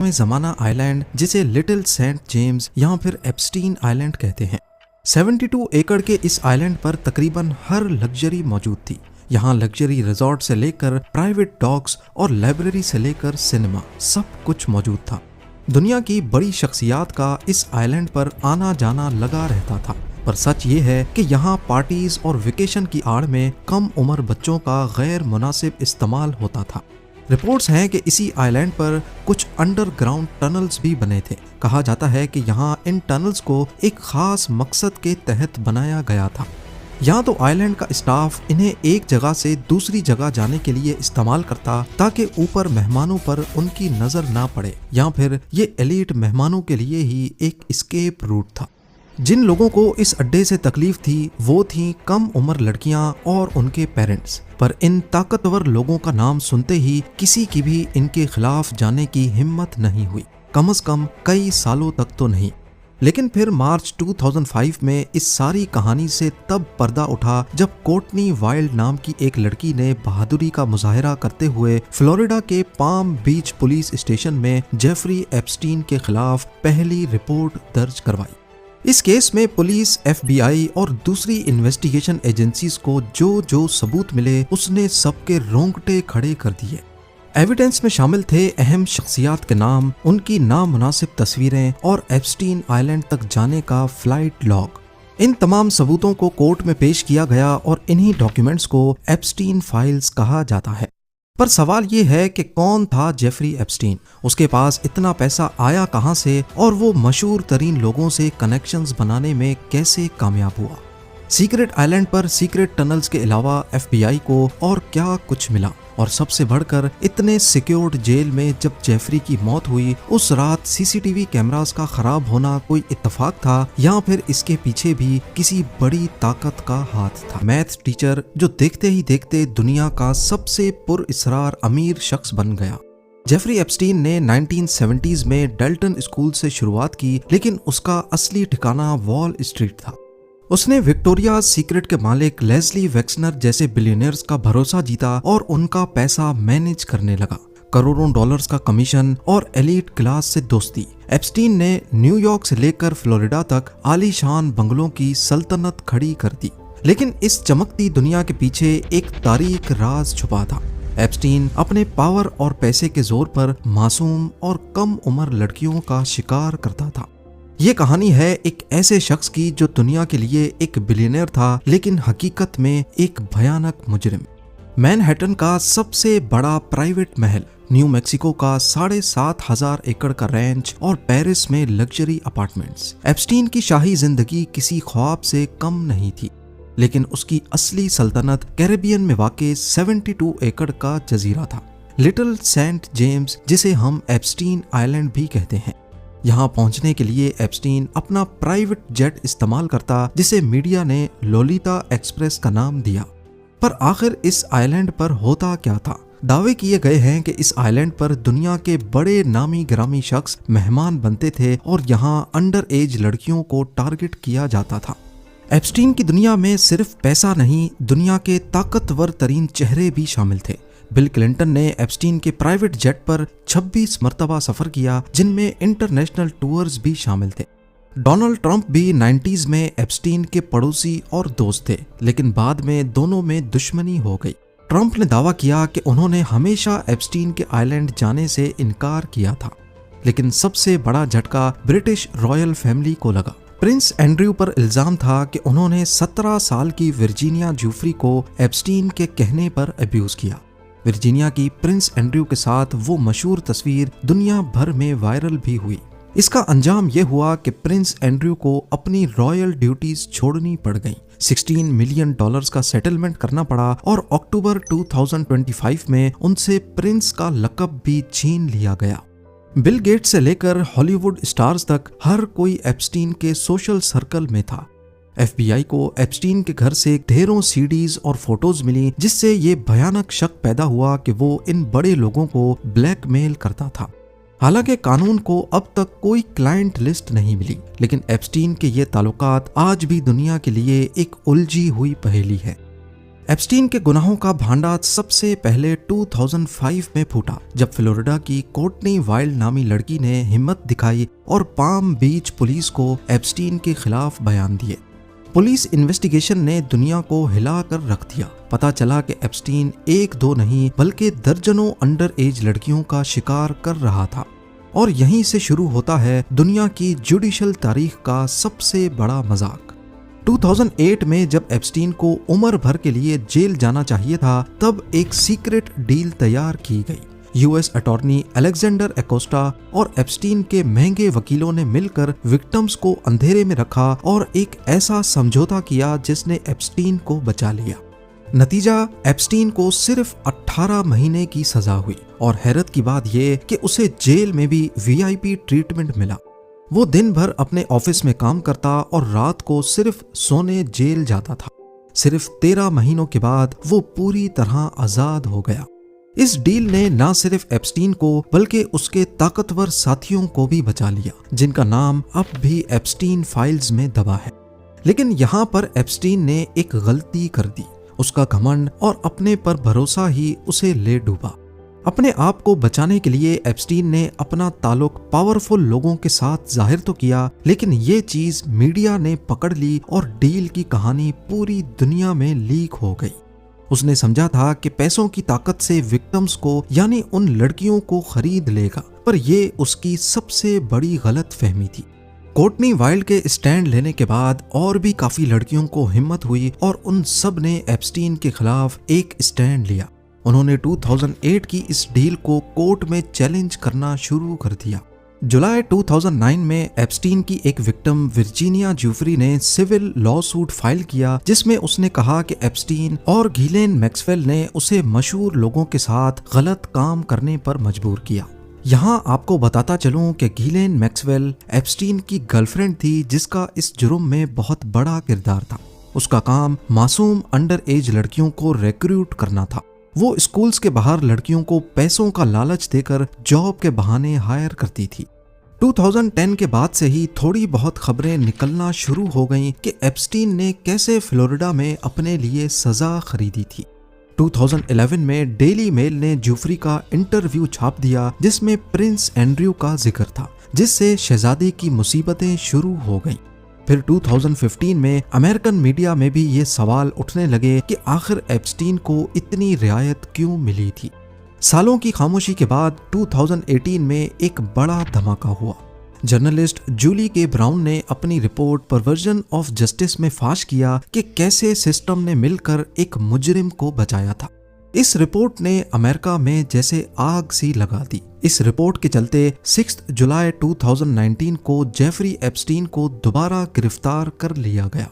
में ज़माना आइलैंड, जिसे लिटिल सेंट जेम्स या फिर एप्स्टीन आइलैंड कहते हैं। 72 एकड़ के इस आइलैंड पर तकरीबन हर लग्जरी मौजूद थी। यहाँ लग्जरी रिजॉर्ट से लेकर प्राइवेट डॉग्स और लाइब्रेरी से लेकर सिनेमा सब कुछ मौजूद था। दुनिया की बड़ी शख्सियात का इस आइलैंड पर आना जाना लगा रहता था। पर सच ये है कि यहाँ पार्टीज और वेकेशन की आड़ में कम उम्र बच्चों का गैर मुनासिब इस्तेमाल होता था। रिपोर्ट्स हैं कि इसी आइलैंड पर कुछ अंडरग्राउंड टनल्स भी बने थे। कहा जाता है कि यहाँ इन टनल्स को एक खास मकसद के तहत बनाया गया था। यहाँ तो आइलैंड का स्टाफ इन्हें एक जगह से दूसरी जगह जाने के लिए इस्तेमाल करता ताकि ऊपर मेहमानों पर उनकी नजर ना पड़े, या फिर ये एलीट मेहमानों के लिए ही एक एस्केप रूट था। जिन लोगों को इस अड्डे से तकलीफ थी वो थी कम उम्र लड़कियां और उनके पेरेंट्स। पर इन ताकतवर लोगों का नाम सुनते ही किसी की भी इनके खिलाफ जाने की हिम्मत नहीं हुई, कम से कम कई सालों तक तो नहीं। लेकिन फिर मार्च 2005 में इस सारी कहानी से तब पर्दा उठा जब कोर्टनी वाइल्ड नाम की एक लड़की ने बहादुरी का मुजाहरा करते हुए फ्लोरिडा के पाम बीच पुलिस स्टेशन में जेफरी एप्स्टीन के खिलाफ पहली रिपोर्ट दर्ज करवाई। इस केस में पुलिस, FBI और दूसरी इन्वेस्टिगेशन एजेंसीज को जो सबूत मिले उसने सबके रोंगटे खड़े कर दिए। एविडेंस में शामिल थे अहम शख्सियात के नाम, उनकी नामुनासिब तस्वीरें और एप्स्टीन आइलैंड तक जाने का फ्लाइट लॉग। इन तमाम सबूतों को कोर्ट में पेश किया गया और इन्हीं डॉक्यूमेंट्स को एप्स्टीन फाइल्स कहा जाता है। पर सवाल ये है कि कौन था जेफरी एप्स्टीन, उसके पास इतना पैसा आया कहां से और वो मशहूर तरीन लोगों से कनेक्शंस बनाने में कैसे कामयाब हुआ। सीक्रेट आइलैंड पर सीक्रेट टनल्स के अलावा FBI को और क्या कुछ मिला, और सबसे बढ़कर इतने सिक्योर्ड जेल में जब जेफरी की मौत हुई उस रात CCTV कैमरास का खराब होना कोई इत्तेफाक था या फिर इसके पीछे भी किसी बड़ी ताकत का हाथ था। मैथ टीचर जो देखते ही देखते दुनिया का सबसे पुरअसरार अमीर शख्स बन गया। जेफरी एप्स्टीन ने 1970s में डेल्टन स्कूल से शुरुआत की, लेकिन उसका असली ठिकाना वॉल स्ट्रीट था। उसने विक्टोरिया सीक्रेट के मालिक लेस्ली वेक्सनर जैसे बिलियनियर्स का भरोसा जीता और उनका पैसा मैनेज करने लगा। करोड़ों डॉलर्स का कमीशन और एलीट क्लास से दोस्ती। एप्स्टीन ने न्यूयॉर्क से लेकर फ्लोरिडा तक आलीशान बंगलों की सल्तनत खड़ी कर दी। लेकिन इस चमकती दुनिया के पीछे एक तारीक राज छुपा था। एप्स्टीन अपने पावर और पैसे के जोर पर मासूम और कम उम्र लड़कियों का शिकार करता था। ये कहानी है एक ऐसे शख्स की जो दुनिया के लिए एक बिलियनियर था लेकिन हकीकत में एक भयानक मुजरिम। मैनहट्टन का सबसे बड़ा प्राइवेट महल, न्यू मैक्सिको का 7,500 एकड़ का रैंच और पेरिस में लग्जरी अपार्टमेंट्स। एप्स्टीन की शाही जिंदगी किसी ख्वाब से कम नहीं थी, लेकिन उसकी असली सल्तनत कैरेबियन में वाक़े 72 एकड़ का जजीरा था, लिटिल सेंट जेम्स, जिसे हम एप्स्टीन आइलैंड भी कहते हैं। यहाँ पहुंचने के लिए एप्स्टीन अपना प्राइवेट जेट इस्तेमाल करता, जिसे मीडिया ने लोलिता एक्सप्रेस का नाम दिया। पर आखिर इस आइलैंड पर होता क्या था? दावे किए गए हैं कि इस आइलैंड पर दुनिया के बड़े नामी गिरामी शख्स मेहमान बनते थे और यहाँ अंडर एज लड़कियों को टारगेट किया जाता था। एप्स्टीन की दुनिया में सिर्फ पैसा नहीं, दुनिया के ताकतवर तरीन चेहरे भी शामिल थे। बिल क्लिंटन ने एप्स्टीन के प्राइवेट जेट पर 26 मरतबा सफर किया, जिनमें इंटरनेशनल टूर्स भी शामिल थे। डोनाल्ड ट्रंप भी 90s में एप्स्टीन के पड़ोसी और दोस्त थे, लेकिन बाद में दोनों में दुश्मनी हो गई। ट्रंप ने दावा किया कि उन्होंने हमेशा एप्स्टीन के आइलैंड जाने से इनकार किया था, लेकिन सबसे बड़ा झटका ब्रिटिश रॉयल फैमिली को लगा। प्रिंस एंड्रयू पर इल्जाम था कि उन्होंने 17 साल की वर्जीनिया जूफ्री को एप्स्टीन के कहने पर अब्यूज किया। वर्जीनिया की प्रिंस एंड्रयू के साथ वो मशहूर तस्वीर दुनिया भर में वायरल भी हुई। इसका अंजाम यह हुआ कि प्रिंस एंड्रयू को अपनी रॉयल ड्यूटीज छोड़नी पड़ गईं। $16 मिलियन का सेटलमेंट करना पड़ा और अक्टूबर 2025 में उनसे प्रिंस का लक़ब भी छीन लिया गया। बिल गेट्स से लेकर हॉलीवुड स्टार्स तक हर कोई एप्स्टीन के सोशल सर्कल में था। FBI को एप्स्टीन के घर से ढेरों CDs और फोटोज मिली, जिससे ये भयानक शक पैदा हुआ कि वो इन बड़े लोगों को ब्लैकमेल करता था। हालांकि कानून को अब तक कोई क्लाइंट लिस्ट नहीं मिली, लेकिन एप्स्टीन के ये ताल्लुकात आज भी दुनिया के लिए एक उलझी हुई पहेली है। एप्स्टीन के गुनाहों का भांडा सबसे पहले 2005 में फूटा, जब फ्लोरिडा की कोर्टनी वाइल्ड नामी लड़की ने हिम्मत दिखाई और पाम बीच पुलिस को एप्स्टीन के खिलाफ बयान दिए। पुलिस इन्वेस्टिगेशन ने दुनिया को हिला कर रख दिया। पता चला कि एप्स्टीन एक दो नहीं बल्कि दर्जनों अंडर एज लड़कियों का शिकार कर रहा था। और यहीं से शुरू होता है दुनिया की जुडिशल तारीख का सबसे बड़ा मजाक। 2008 में जब एप्स्टीन को उम्र भर के लिए जेल जाना चाहिए था, तब एक सीक्रेट डील तैयार की गई। यूएस अटॉर्नी अलेक्जेंडर एकोस्टा और एप्स्टीन के महंगे वकीलों ने मिलकर विक्टिम्स को अंधेरे में रखा और एक ऐसा समझौता किया जिसने एप्स्टीन को बचा लिया। नतीजा, एप्स्टीन को सिर्फ 18 महीने की सजा हुई और हैरत की बात यह कि उसे जेल में भी वीआईपी ट्रीटमेंट मिला। वो दिन भर अपने ऑफिस में काम करता और रात को सिर्फ सोने जेल जाता था। सिर्फ 13 महीनों के बाद वो पूरी तरह आजाद हो गया। इस डील ने न सिर्फ एप्स्टीन को बल्कि उसके ताकतवर साथियों को भी बचा लिया, जिनका नाम अब भी एप्स्टीन फाइल्स में दबा है। लेकिन यहाँ पर एप्स्टीन ने एक गलती कर दी। उसका घमंड और अपने पर भरोसा ही उसे ले डूबा। अपने आप को बचाने के लिए एप्स्टीन ने अपना ताल्लुक पावरफुल लोगों के साथ जाहिर तो किया, लेकिन ये चीज मीडिया ने पकड़ ली और डील की कहानी पूरी दुनिया में लीक हो गई। उसने समझा था कि पैसों की ताकत से विक्टिम्स को यानी उन लड़कियों को खरीद लेगा, पर यह उसकी सबसे बड़ी गलत फहमी थी। कोर्टनी वाइल्ड के स्टैंड लेने के बाद और भी काफी लड़कियों को हिम्मत हुई और उन सब ने एप्स्टीन के खिलाफ एक स्टैंड लिया। उन्होंने 2008 की इस डील को कोर्ट में चैलेंज करना शुरू कर दिया। जुलाई 2009 में एप्स्टीन की एक विक्टिम वर्जीनिया ज्यूफ्री ने सिविल लॉ सूट फाइल किया, जिसमें उसने कहा कि एप्स्टीन और घिलेन मैक्सवेल ने उसे मशहूर लोगों के साथ गलत काम करने पर मजबूर किया। यहाँ आपको बताता चलूं कि घिलेन मैक्सवेल एप्स्टीन की गर्लफ्रेंड थी, जिसका इस जुर्म में बहुत बड़ा किरदार था। उसका काम मासूम अंडर एज लड़कियों को रिक्रूट करना था। वो स्कूल्स के बाहर लड़कियों को पैसों का लालच देकर जॉब के बहाने हायर करती थी। 2010 के बाद से ही थोड़ी बहुत खबरें निकलना शुरू हो गईं कि एप्स्टीन ने कैसे फ्लोरिडा में अपने लिए सजा खरीदी थी। 2011 में डेली मेल ने ज्यूफ्री का इंटरव्यू छाप दिया, जिसमें प्रिंस एंड्रयू का जिक्र था, जिससे शहजादी की मुसीबतें शुरू हो गईं। फिर 2015 में अमेरिकन मीडिया में भी ये सवाल उठने लगे कि आखिर एप्स्टीन को इतनी रियायत क्यों मिली थी। सालों की खामोशी के बाद 2018 में एक बड़ा धमाका हुआ। जर्नलिस्ट जूली के ब्राउन ने अपनी रिपोर्ट परवर्जन ऑफ जस्टिस में फाश किया कि कैसे सिस्टम ने मिलकर एक मुजरिम को बचाया था। इस रिपोर्ट ने अमेरिका में जैसे आग सी लगा दी। इस रिपोर्ट के चलते 6 जुलाई 2019 को जेफरी एप्स्टीन को दोबारा गिरफ्तार कर लिया गया।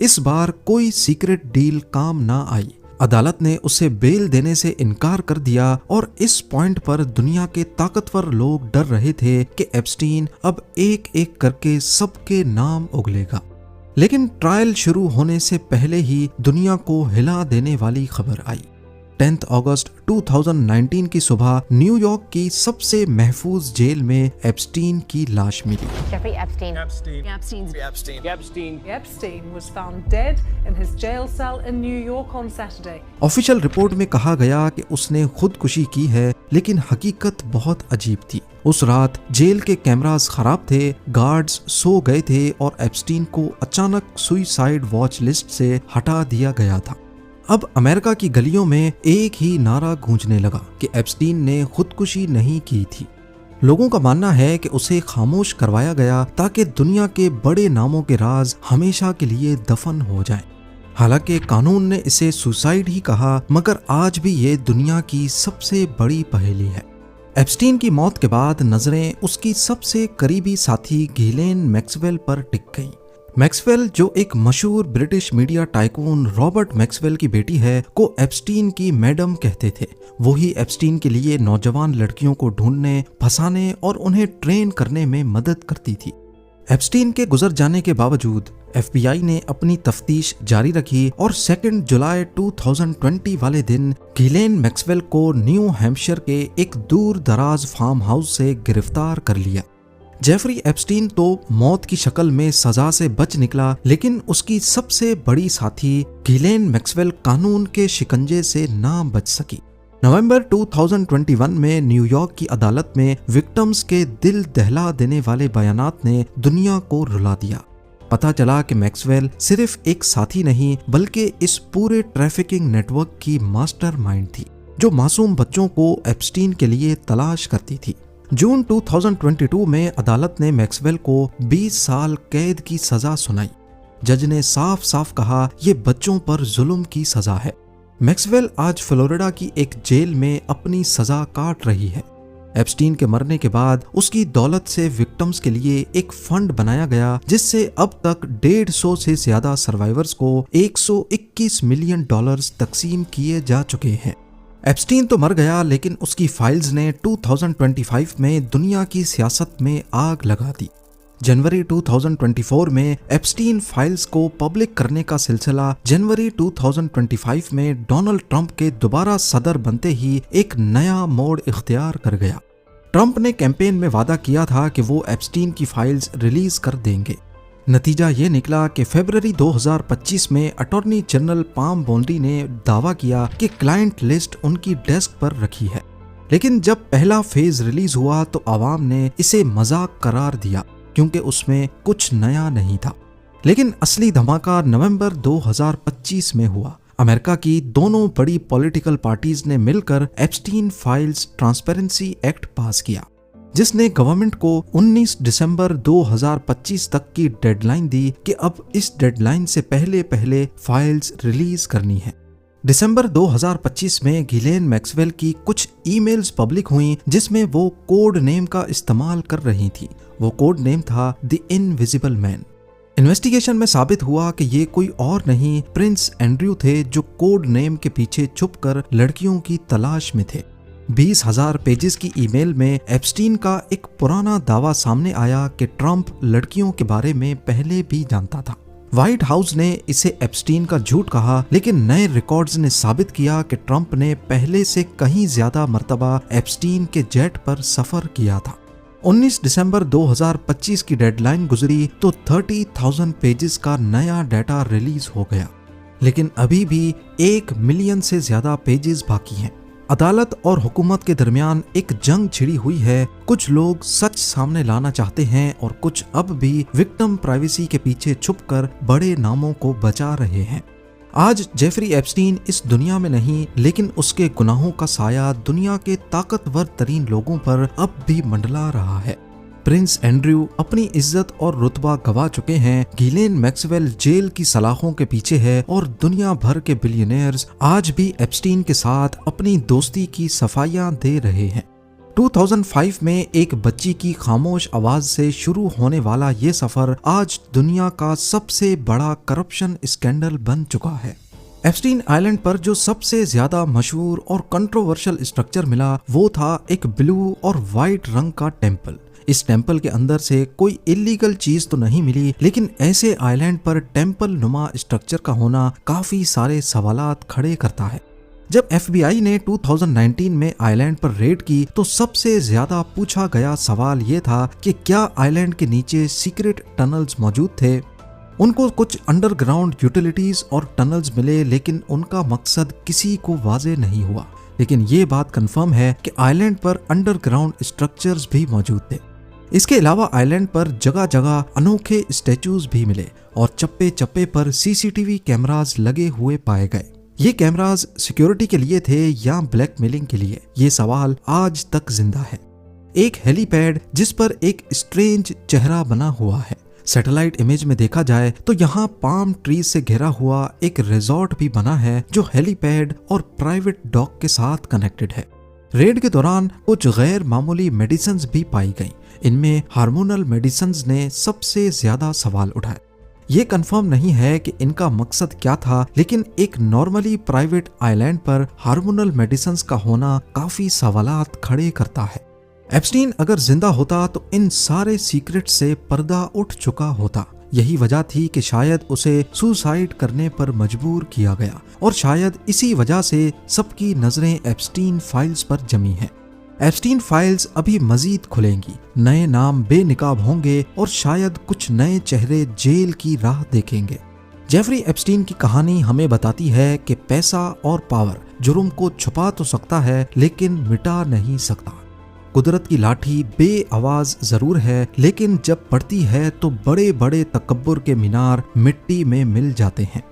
इस बार कोई सीक्रेट डील काम ना आई। अदालत ने उसे बेल देने से इनकार कर दिया और इस पॉइंट पर दुनिया के ताकतवर लोग डर रहे थे कि एप्स्टीन अब एक एक करके सबके नाम उगलेगा। लेकिन ट्रायल शुरू होने से पहले ही दुनिया को हिला देने वाली खबर आई। 10 अगस्त 2019 की सुबह न्यूयॉर्क की सबसे महफूज जेल में एप्स्टीन की लाश मिली। Jeffrey Epstein. Epstein was found dead in his jail cell in New York on Saturday. Official report में कहा गया कि उसने खुदकुशी की है, लेकिन हकीकत बहुत अजीब थी। उस रात जेल के कैमरास खराब थे, गार्ड्स सो गए थे और एप्स्टीन को अचानक सुसाइड वॉच लिस्ट से हटा दिया गया था। अब अमेरिका की गलियों में एक ही नारा गूंजने लगा कि एप्स्टीन ने खुदकुशी नहीं की थी। लोगों का मानना है कि उसे खामोश करवाया गया ताकि दुनिया के बड़े नामों के राज हमेशा के लिए दफन हो जाएं। हालांकि कानून ने इसे सुसाइड ही कहा, मगर आज भी ये दुनिया की सबसे बड़ी पहेली है। एप्स्टीन की मौत के बाद नजरें उसकी सबसे करीबी साथी घिलेन मैक्सवेल पर टिक गईं। मैक्सवेल, जो एक मशहूर British media tycoon Robert Maxwell की बेटी है, को एप्स्टीन की मैडम कहते थे। वही एप्स्टीन के लिए नौजवान लड़कियों को ढूंढने, फंसाने और उन्हें ट्रेन करने में मदद करती थी। एप्स्टीन के गुजर जाने के बावजूद FBI ने अपनी तफ्तीश जारी रखी और 2 जुलाई 2020 वाले दिन घिलेन मैक्सवेल को न्यू हैम्पशायर के एक दूर दराज फार्म हाउस से गिरफ्तार कर लिया। जेफरी एप्स्टीन तो मौत की शक्ल में सजा से बच निकला, लेकिन उसकी सबसे बड़ी साथी गिलेन मैक्सवेल कानून के शिकंजे से ना बच सकी। नवंबर 2021 में न्यूयॉर्क की अदालत में विक्टिम्स के दिल दहला देने वाले बयानात ने दुनिया को रुला दिया। पता चला कि मैक्सवेल सिर्फ एक साथी नहीं बल्कि इस पूरे ट्रैफिकिंग नेटवर्क की मास्टरमाइंड थी, जो मासूम बच्चों को एप्स्टीन के लिए तलाश करती थी। जून 2022 में अदालत ने मैक्सवेल को 20 साल कैद की सजा सुनाई। जज ने साफ साफ कहा, ये बच्चों पर जुल्म की सजा है। मैक्सवेल आज फ्लोरिडा की एक जेल में अपनी सजा काट रही है। एप्स्टीन के मरने के बाद उसकी दौलत से विक्टिम्स के लिए एक फंड बनाया गया, जिससे अब तक 150 से ज्यादा सर्वाइवर्स को $121 मिलियन तकसीम किए जा चुके हैं। एप्स्टीन तो मर गया, लेकिन उसकी फाइल्स ने 2025 में दुनिया की सियासत में आग लगा दी। जनवरी 2024 में एप्स्टीन फाइल्स को पब्लिक करने का सिलसिला जनवरी 2025 में डोनाल्ड ट्रंप के दोबारा सदर बनते ही एक नया मोड़ इख्तियार कर गया। ट्रंप ने कैंपेन में वादा किया था कि वो एप्स्टीन की फाइल्स रिलीज कर देंगे। नतीजा ये निकला कि फरवरी 2025 में अटॉर्नी जनरल पाम बोंडी ने दावा किया कि क्लाइंट लिस्ट उनकी डेस्क पर रखी है, लेकिन जब पहला फेज रिलीज हुआ तो आवाम ने इसे मजाक करार दिया, क्योंकि उसमें कुछ नया नहीं था। लेकिन असली धमाका नवंबर 2025 में हुआ। अमेरिका की दोनों बड़ी पॉलिटिकल पार्टीज ने मिलकर एप्स्टीन फाइल्स ट्रांसपेरेंसी एक्ट पास किया, जिसने गवर्नमेंट को 19 दिसंबर 2025 तक की डेडलाइन दी कि अब इस डेडलाइन से पहले पहले फाइल्स रिलीज करनी है। दिसंबर 2025 में गिलेन मैक्सवेल की कुछ ईमेल्स पब्लिक हुई, जिसमें वो कोड नेम का इस्तेमाल कर रही थी। वो कोड नेम था द इनविजिबल मैन। इन्वेस्टिगेशन में साबित हुआ कि ये कोई और नहीं, प्रिंस एंड्रयू थे, जो कोड नेम के पीछे छुपकर लड़कियों की तलाश में थे। 20,000 पेजेस की ईमेल में एप्स्टीन का एक पुराना दावा सामने आया कि ट्रंप लड़कियों के बारे में पहले भी जानता था। व्हाइट हाउस ने इसे एप्स्टीन का झूठ कहा, लेकिन नए रिकॉर्ड्स ने साबित किया कि ट्रंप ने पहले से कहीं ज्यादा मर्तबा एप्स्टीन के जेट पर सफर किया था। 19 दिसंबर 2025 की डेडलाइन गुजरी तो 30,000 पेजेस का नया डाटा रिलीज हो गया, लेकिन अभी भी 1 मिलियन से ज्यादा पेजेस बाकी हैं। अदालत और हुकूमत के दरमियान एक जंग छिड़ी हुई है। कुछ लोग सच सामने लाना चाहते हैं और कुछ अब भी विक्टिम प्राइवेसी के पीछे छुपकर बड़े नामों को बचा रहे हैं। आज जेफरी एप्स्टीन इस दुनिया में नहीं, लेकिन उसके गुनाहों का साया दुनिया के ताकतवर तरीन लोगों पर अब भी मंडला रहा है। प्रिंस एंड्रयू अपनी इज्जत और रुतबा गवा चुके हैं, गिलेन मैक्सवेल जेल की सलाखों के पीछे है और दुनिया भर के बिलियनियर्स आज भी एप्स्टीन के साथ अपनी दोस्ती की सफाइयां दे रहे हैं। 2005 में एक बच्ची की खामोश आवाज से शुरू होने वाला ये सफर आज दुनिया का सबसे बड़ा करप्शन स्कैंडल बन चुका है। एप्स्टीन आइलैंड पर जो सबसे ज्यादा मशहूर और कंट्रोवर्शियल स्ट्रक्चर मिला वो था एक ब्लू और व्हाइट रंग का टेम्पल। इस टेम्पल के अंदर से कोई इलीगल चीज तो नहीं मिली, लेकिन ऐसे आइलैंड पर टेम्पल नुमा स्ट्रक्चर का होना काफी सारे सवालात खड़े करता है। जब FBI ने 2019 में आइलैंड पर रेड की तो सबसे ज्यादा पूछा गया सवाल ये था कि क्या आइलैंड के नीचे सीक्रेट टनल्स मौजूद थे। उनको कुछ अंडरग्राउंड यूटिलिटीज और टनल्स मिले, लेकिन उनका मकसद किसी को वाजे नहीं हुआ। लेकिन ये बात कंफर्म है कि आइलैंड पर अंडरग्राउंड स्ट्रक्चर्स भी मौजूद थे। इसके अलावा आइलैंड पर जगह जगह अनोखे स्टैचूज भी मिले और चप्पे चप्पे पर CCTV कैमरास लगे हुए पाए गए। ये कैमरास सिक्योरिटी के लिए थे या ब्लैकमेलिंग के लिए, ये सवाल आज तक जिंदा है। एक हेलीपैड जिस पर एक स्ट्रेंज चेहरा बना हुआ है। सैटेलाइट इमेज में देखा जाए तो यहाँ पाम ट्री से घिरा हुआ एक रिजॉर्ट भी बना है जो हेलीपैड और प्राइवेट डॉक के साथ कनेक्टेड है। रेड के दौरान कुछ गैर मामूली मेडिसिन्स भी पाई गईं। इनमें हार्मोनल मेडिसिन्स ने सबसे ज्यादा सवाल उठाए। ये कंफर्म नहीं है कि इनका मकसद क्या था, लेकिन एक नॉर्मली प्राइवेट आइलैंड पर हार्मोनल मेडिसिन्स का होना काफी सवालात खड़े करता है। एप्स्टीन अगर जिंदा होता तो इन सारे सीक्रेट से पर्दा उठ चुका होता। यही वजह थी कि शायद उसे सुसाइड करने पर मजबूर किया गया और शायद इसी वजह से सबकी नजरें एप्स्टीन फाइल्स पर जमी हैं। एप्स्टीन फाइल्स अभी मजीद खुलेंगी, नए नाम बेनिकाब होंगे और शायद कुछ नए चेहरे जेल की राह देखेंगे। जेफरी एप्स्टीन की कहानी हमें बताती है कि पैसा और पावर जुर्म को छुपा तो सकता है लेकिन मिटा नहीं सकता। कुदरत की लाठी बेआवाज जरूर है, लेकिन जब पड़ती है तो बड़े बड़े तकब्बुर के मीनार मिट्टी में मिल जाते हैं।